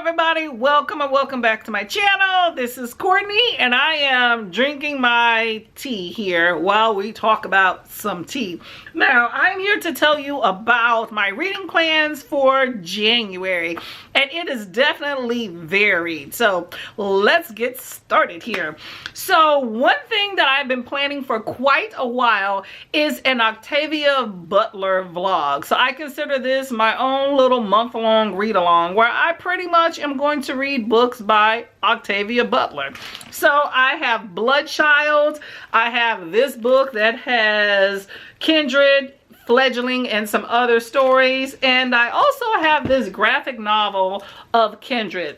everybody, welcome and welcome back to my channel. This is Courtney and I am drinking my tea here while we talk about some tea. Now, I'm here to tell you about my reading plans for January, and it is definitely varied. So let's get started here. So one thing that I've been planning for quite a while is an Octavia Butler vlog. So I consider this my own little month-long read-along where I pretty much am going to read books by Octavia Butler. So I have Bloodchild. I have this book that has Kindred, Fledgling, and some other stories. And I also have this graphic novel of Kindred.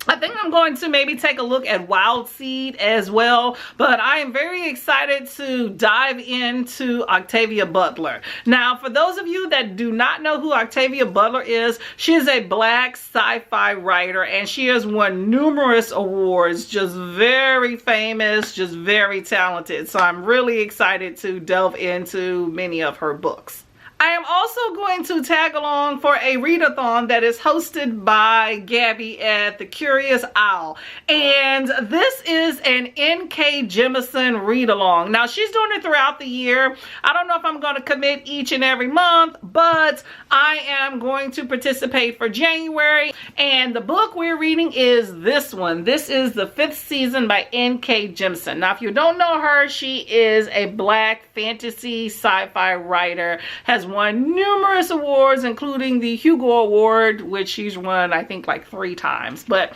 I think I'm going to maybe take a look at Wild Seed as well, but I am very excited to dive into Octavia Butler. Now, for those of you that do not know who Octavia Butler is, she is a Black sci-fi writer and she has won numerous awards, just very famous, just very talented. So I'm really excited to delve into many of her books. I am also going to tag along for a readathon that is hosted by Gabby at The Curious Owl. And this is an N.K. Jemisin read-along. Now, she's doing it throughout the year. I don't know if I'm going to commit each and every month, but I am going to participate for January. And the book we're reading is this one. This is the 5th season by N.K. Jemisin. Now, if you don't know her, she is a Black fantasy sci-fi writer, has won numerous awards, including the Hugo Award, which she's won, I think, like 3 times. But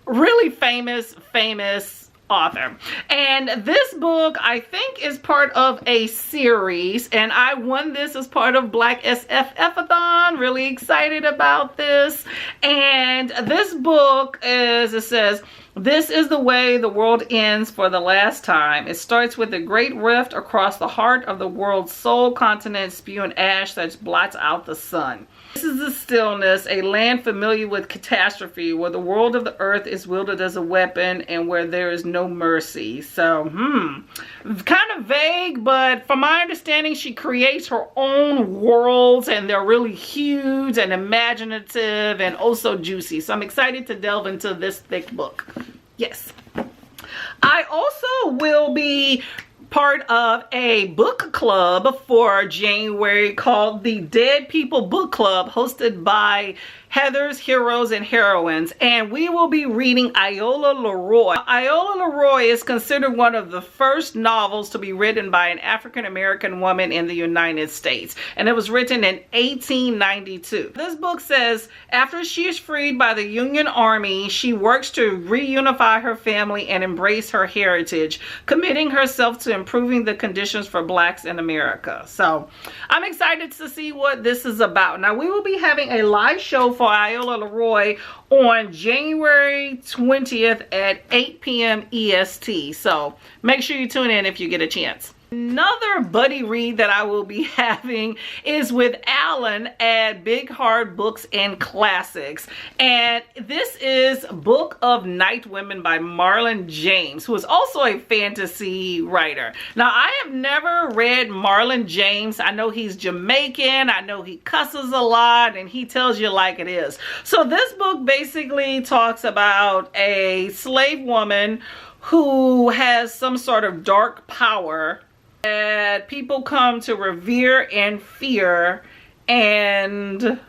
really famous author. And this book, I think, is part of a series, and I won this as part of Black SFF-a-thon. Really excited about this. And this book, as it says, this is the way the world ends for the last time. It starts with a great rift across the heart of the world's sole continent, spewing ash that blots out the sun. This is the stillness, a land familiar with catastrophe, where the world of the earth is wielded as a weapon and where there is no mercy. So, kind of vague, but from my understanding, she creates her own worlds and they're really huge and imaginative and also juicy. So I'm excited to delve into this thick book. Yes. I also will be part of a book club for January called the Dead People Book Club, hosted by Heather's Heroes and Heroines, and we will be reading Iola Leroy. Iola Leroy is considered one of the first novels to be written by an African-American woman in the United States, and it was written in 1892. This book says, after she is freed by the Union Army, she works to reunify her family and embrace her heritage, committing herself to improving the conditions for Blacks in America. So I'm excited to see what this is about. Now, we will be having a live show for Iola Leroy on January 20th at 8 p.m. EST. So make sure you tune in if you get a chance. Another buddy read that I will be having is with Alan at Big Hard Books and Classics. And this is Book of Night Women by Marlon James, who is also a fantasy writer. Now, I have never read Marlon James. I know he's Jamaican. I know he cusses a lot and he tells you like it is. So this book basically talks about a slave woman who has some sort of dark power that people come to revere and fear, and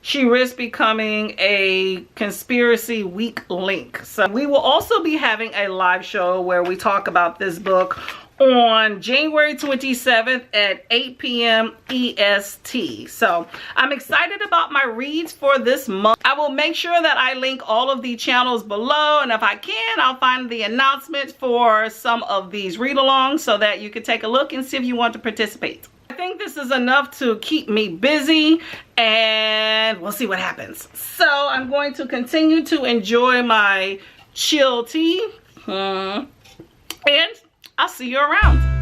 she risks becoming a conspiracy weak link. So we will also be having a live show where we talk about this book on January 27th at 8 p.m. EST. So I'm excited about my reads for this month. I will make sure that I link all of the channels below, and if I can, I'll find the announcements for some of these read-alongs so that you can take a look and see if you want to participate. I think this is enough to keep me busy, and we'll see what happens. So I'm going to continue to enjoy my chill tea, and I'll see you around.